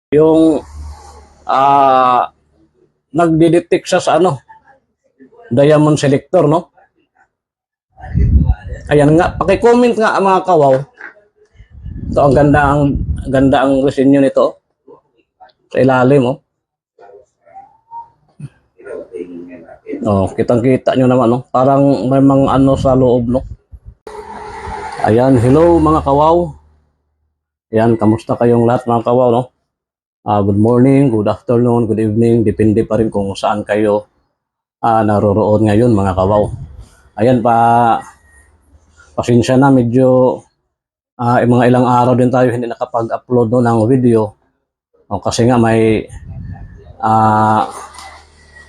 Yung nagdidetect siya sa diamond selector, no? Ayan nga, paki-comment nga mga kawaw. Ito ang ganda ang resenyo nito sa ilalim, oh. Oh, kitang-kita nyo naman, no? Parang may mga sa loob, no? Ayan, hello mga kawaw. Ayan, kamusta kayong lahat mga kawaw, no? Good morning, good afternoon, good evening. Depende pa rin kung saan kayo naroroon ngayon mga kawaw. Ayan, pasensya na, medyo mga ilang araw din tayo hindi nakapag-upload ng video. Kasi nga may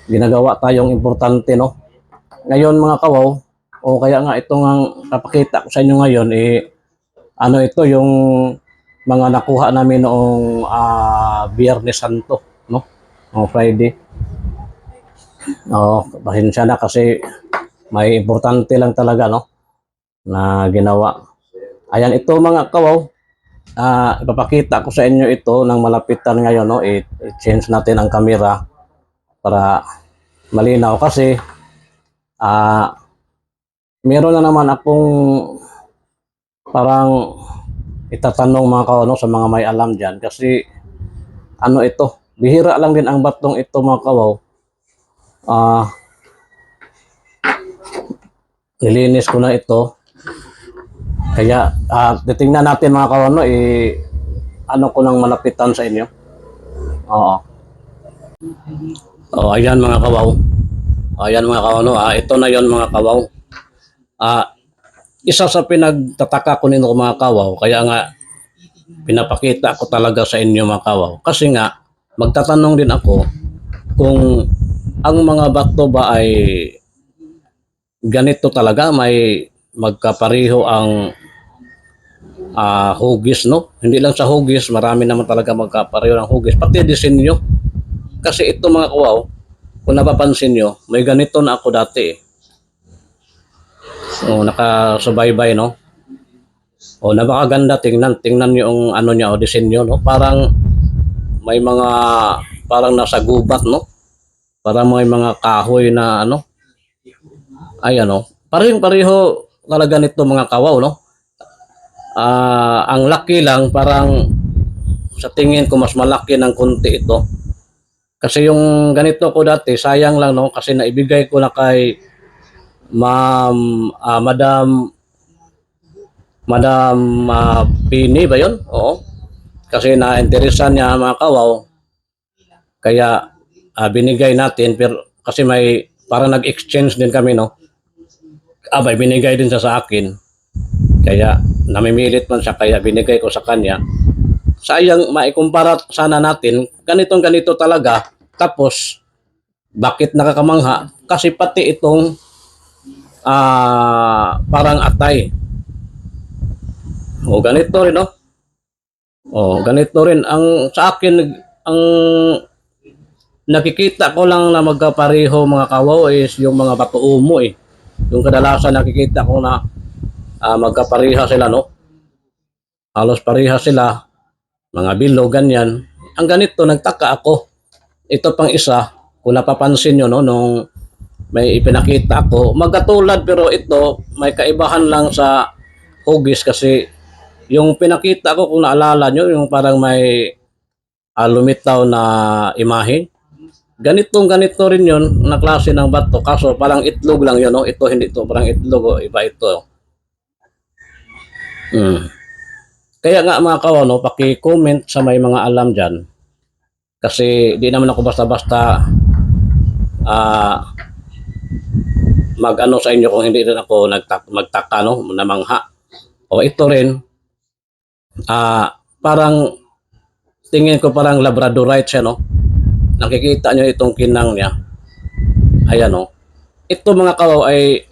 ginagawa tayong importante, no? Ngayon mga kawaw, kaya nga itong ang papakita ko sa inyo ngayon, ito yung mga nakuha namin noong Biyernes Santo, no? O Friday. Pasensya na kasi may importante lang talaga, no? Na ginawa. Ayan, ito mga kawaw, ipapakita ko sa inyo ito ng malapitan ngayon, no? I-change natin ang camera para malinaw kasi meron na naman akong parang itatanong mga kawaw, no, sa mga may alam dyan kasi ito, bihira lang din ang batong ito mga kawaw. Nilinis ko na ito kaya titingnan natin mga kawaw, no, ko nang malapitan sa inyo. Ayan mga kawaw. Ayan mga kawaw, no? Ito na yon mga kawaw. Isa sa pinagtataka ko nito mga kawaw, kaya nga pinapakita ko talaga sa inyo mga kawaw. Kasi nga, magtatanong din ako kung ang mga bato ba ay ganito talaga, may magkapareho ang hugis, no? Hindi lang sa hugis, marami naman talaga magkapareho ng hugis, pati disenyo. Kasi ito mga kawaw, kung napapansin nyo, may ganito na ako dati. Nakasubaybay, no? Napakaganda tingnan nyo yung niya, disenyo, no? Parang may mga, parang nasa gubat, no? Parang may mga kahoy na ayan, no? Pareho talaga nito mga kawaw, no? Ang laki lang, parang sa tingin ko mas malaki ng konti ito. Kasi yung ganito ko dati, sayang lang, no? Kasi naibigay ko na kay Madam Pini ba yun? Oo. Kasi na-interesan niya mga kawaw. Kaya binigay natin, pero kasi may parang nag-exchange din kami, no? May binigay din siya sa akin. Kaya namimilit man siya, kaya binigay ko sa kanya. Sayang, maikumpara sana natin, ganito talaga. Tapos, bakit nakakamangha? Kasi pati itong parang atay. Ganito rin, no? Ganito rin. Ang sa akin, ang nakikita ko lang na magkapareho mga kawaw is yung mga bato umo, Yung kadalasan nakikita ko na magkapareha sila, no? Halos pareha sila. Mga bilog, ganyan. Ang ganito, nagtaka ako. Ito pang isa, kung napapansin nyo, no, nung may ipinakita ako, magkatulad pero ito, may kaibahan lang sa hugis kasi yung pinakita ko, kung naalala nyo, yung parang may lumitaw na imahe. Ganito rin yun, na klase ng bato. Kaso parang itlog lang yun, no? Ito hindi ito, parang itlog, iba ito. Kaya nga mga kawaw, no, paki-comment sa may mga alam dyan. Kasi di naman ako basta-basta sa inyo kung hindi rin ako magtaka, no, namangha. Ito rin, parang tingin ko parang labradorite siya, no? Nakikita nyo itong kinang niya. Ayan, no? Ito mga kawaw ay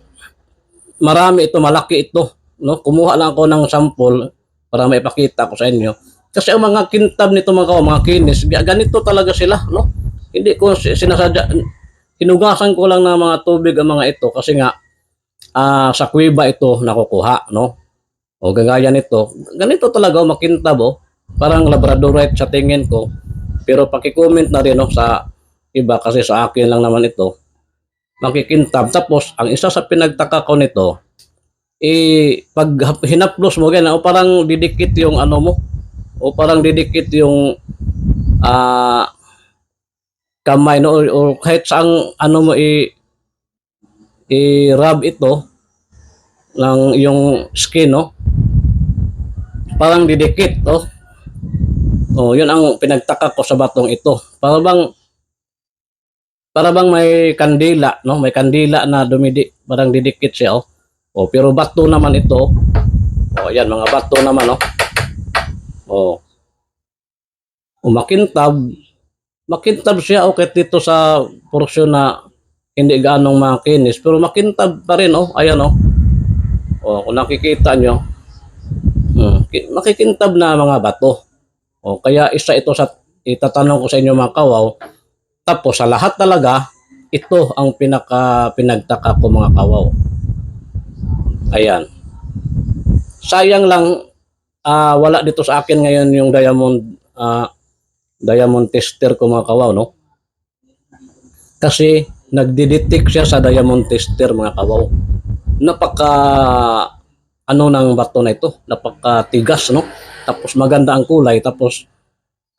marami ito, malaki ito, no? Kumuha lang ako ng sample para maipakita ko sa inyo. Kasi ang mga kintab nito mga kawaw, mga kinis, ganito talaga sila, no? Hindi ko sinasadya, hinugasan ko lang ng mga tubig ang mga ito kasi nga sa kuweba ito nakukuha, no? Gagaya nito, ganito talaga makintab, parang labradorite sa tingin ko. Pero paki-comment na rin no, sa iba kasi sa akin lang naman ito. Makikintab. Tapos, ang isa sa pinagtaka ko nito, pag hinaplos mo, ganyan, o parang didikit yung ano mo, o parang didikit yung ah, kamay, no, o kahit saang ano mo i-rub ito ng yung skin, no, parang didikit, oh. Oh, yun ang pinagtaka ko sa batong ito. Para bang may kandila, no? May kandila na parang didikit siya, oh. Oh, pero bato naman ito. Oh, ayan, mga bato naman, oh. Oh. Oh, makintab siya, okay, dito sa porsyon na hindi ganong makinis, pero makintab pa rin, oh. Ayan, oh. Oh, kung nakikita nyo, makikintab na mga bato. O, kaya isa ito sa itatanong ko sa inyo mga kawaw. Tapos sa lahat talaga, ito ang pinagtaka ko mga kawaw. Ayan. Sayang lang wala dito sa akin ngayon yung diamond tester ko mga kawaw, no? Kasi nagdidetect siya sa diamond tester mga kawaw. Napaka ano ng bato na ito, napakatigas, no? Tapos maganda ang kulay, tapos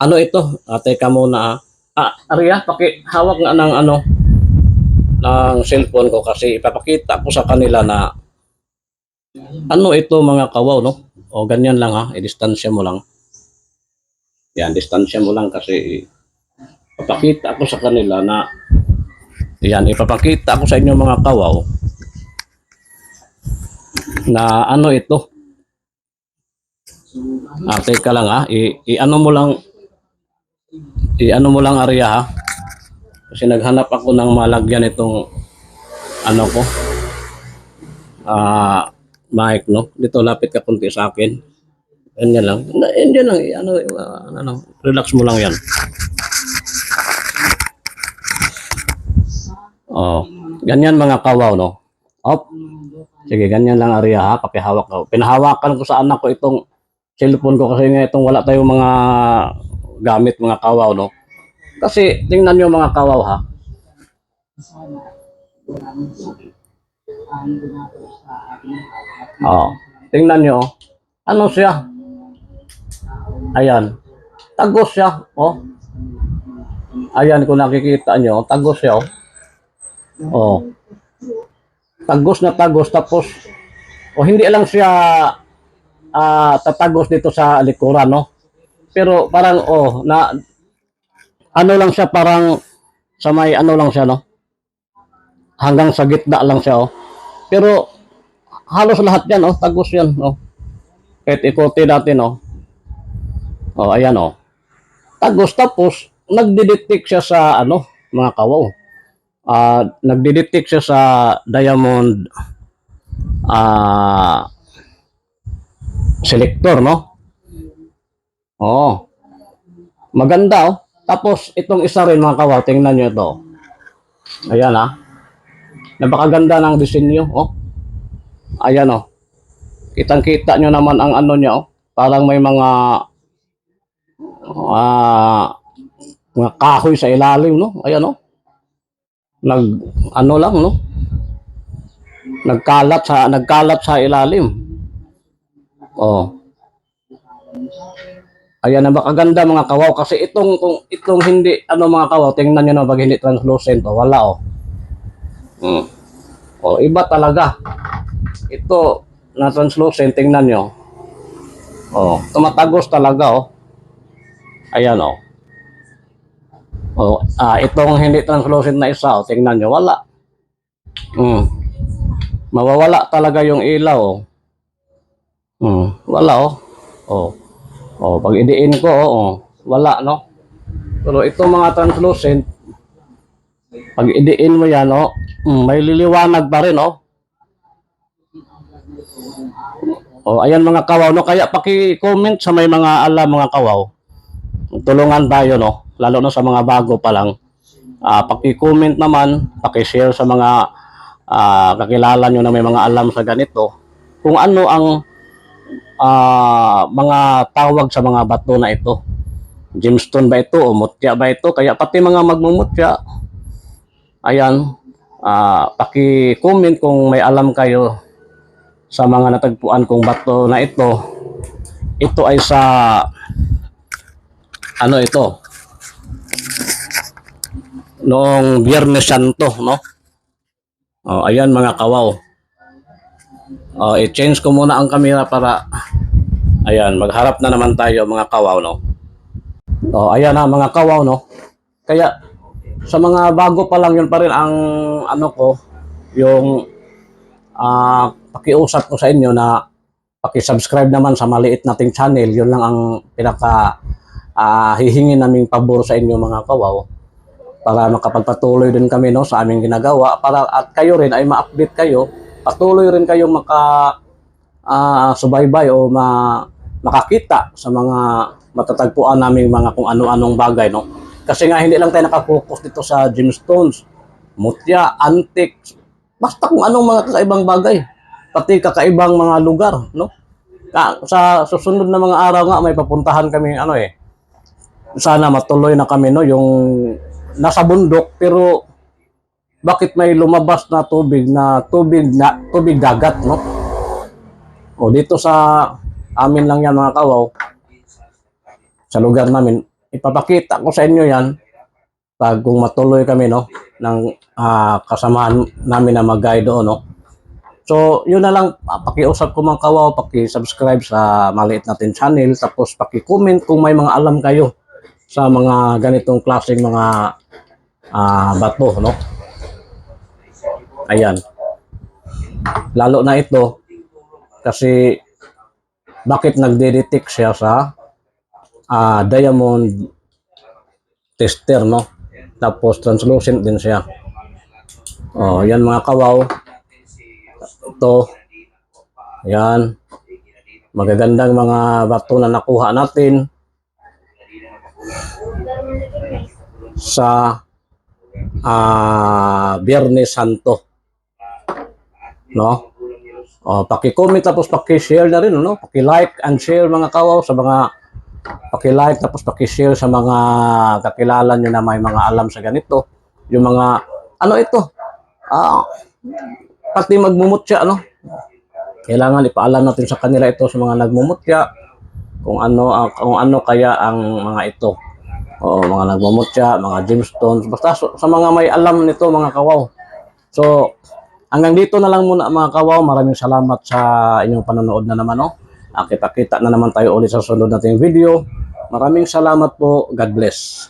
ano ito? Teka muna. Arya, hawak nga ng ano ng cellphone ko kasi ipapakita ko sa kanila na ano ito mga kawaw, no? O ganyan lang ha, i-distansya mo lang. Yan, distansya mo lang kasi ipapakita ko sa kanila na yan, ipapakita ko sa inyo mga kawaw na ano ito. Teka lang ha, i-ano mo lang Arya ha. Kasi naghanap ako ng malagyan itong ano ko. Mic, no? Dito lapit ka kunti sa akin. Ganyan lang. Ganyan lang, relax mo lang 'yan. Oh, ganyan mga kawaw, no? Op. Sige, ganyan lang Arya ha, kapihawak ko. Pinahawakan ko sa anak ko itong cellphone ko kasi nga itong wala tayong mga gamit mga kawaw, no? Kasi tingnan niyo mga kawaw ha. Oh, tingnan niyo. Ano siya? Ayan. Tagos siya, oh. Ayan kung nakikita niyo, tagos siya, oh. Oh. Tagos na tagos tapos hindi lang siya tatagos dito sa likuran, no? Pero parang na ano lang siya, parang sa may ano lang siya, no? Hanggang sa gitna lang siya, oh. Pero halos lahat yan, oh, tagos yan, oh. Kahit ikote natin, oh. Oh, ayan, oh. Tagos tapos nagdidetect siya sa ano, mga kawaw. Nagdidetect siya sa diamond selector, no? Oh. Maganda, oh. Tapos itong isa rin mga kawaw, tingnan niyo ito. Ayan ha. Napakaganda ng disenyo, oh. Ayan, oh. Kitang-kita nyo naman ang ano niya, oh. Parang may mga kahoy sa ilalim, no? Ayan, oh. Ano lang, no? Nagkalat sa ilalim. Oh. Ayan, napakaganda mga kawaw kasi itong hindi ano mga kawaw, tingnan niyo na pag hindi translucent, oh, wala, oh. Oh, iba talaga. Ito na translucent, tingnan nyo. Oh, tumatagos talaga, oh. Ayan, oh. Oh, itong hindi translucent na isa, oh, tingnan nyo, wala. Mawawala talaga yung ilaw, oh. Wala, oh. Oh. Oh, pag idiin ko, oh, wala, no? Pero itong mga translucent, pag idiin mo yan, oh, may liliwanag pa rin, oh. Oh, ayan mga kawaw, no? Kaya paki-comment sa may mga alam mga kawaw. Tulungan tayo, no? Lalo na sa mga bago pa lang. Paki-comment naman, paki-share sa mga kakilala nyo na may mga alam sa ganito. Kung ano ang mga tawag sa mga bato na ito. gemstone ba ito o mutya ba ito? Kaya pati mga magmumutya, ayan, paki-comment kung may alam kayo sa mga natagpuan kong bato na ito. Ito ay sa ano ito? Noong Biyernes Santo, no? Ayan mga kawaw. I-change ko muna ang camera para ayan, magharap na naman tayo mga kawaw, no? Ayan na mga kawaw, no? Kaya sa mga bago pa lang, yun pa rin ang ano ko, yung pakiusap ko sa inyo na paki-subscribe naman sa maliit nating channel. Yun lang ang pinaka hihingi naming pabor sa inyo mga kawaw, para makapagpatuloy din kami, no, sa aming ginagawa, para at kayo rin ay ma-update kayo, patuloy rin kayong subaybay o makakita sa mga matatagpuan naming mga kung ano-anong bagay, no. Kasi nga hindi lang tayo nakapokus dito sa gemstones, mutya, antiques, basta kung anong mga kakaibang bagay, pati kakaibang mga lugar, no. Sa susunod na mga araw nga may papuntahan kami sana matuloy na kami, no, yung nasa bundok, pero bakit may lumabas na tubig dagat, no? Dito sa amin lang yan mga kawaw, sa lugar namin. Ipapakita ko sa inyo yan pag kung matuloy kami, no, ng kasamahan namin na mag-guide doon, no. So, yun na lang, pakiusap ko mga kawaw, paki-subscribe sa maliit natin channel, tapos paki-comment kung may mga alam kayo sa mga ganitong klaseng mga bato, no? Ayan. Lalo na ito, kasi bakit nagde-detect siya sa diamond tester, no? Tapos translucent din siya. Yan mga kawaw. Ito. Ayan. Magagandang mga bato na nakuha natin sa Biyernes Santo, no? Paki-comment tapos paki-share na rin, no? Paki-like and share mga kawaw, sa mga paki-like tapos paki-share sa mga kakilala nyo na may mga alam sa ganito. Yung mga ito, pati magmumutya, no? Kailangan ipaalam natin sa kanila ito, sa mga nagmumutya, kung ano kaya ang mga ito. Mga nagmumutya, mga gemstones, basta sa mga may alam nito mga kawaw. So, hanggang dito na lang muna mga kawaw. Maraming salamat sa inyong panonood na naman, no? Kita-kita na naman tayo ulit sa sunod nating video. Maraming salamat po. God bless.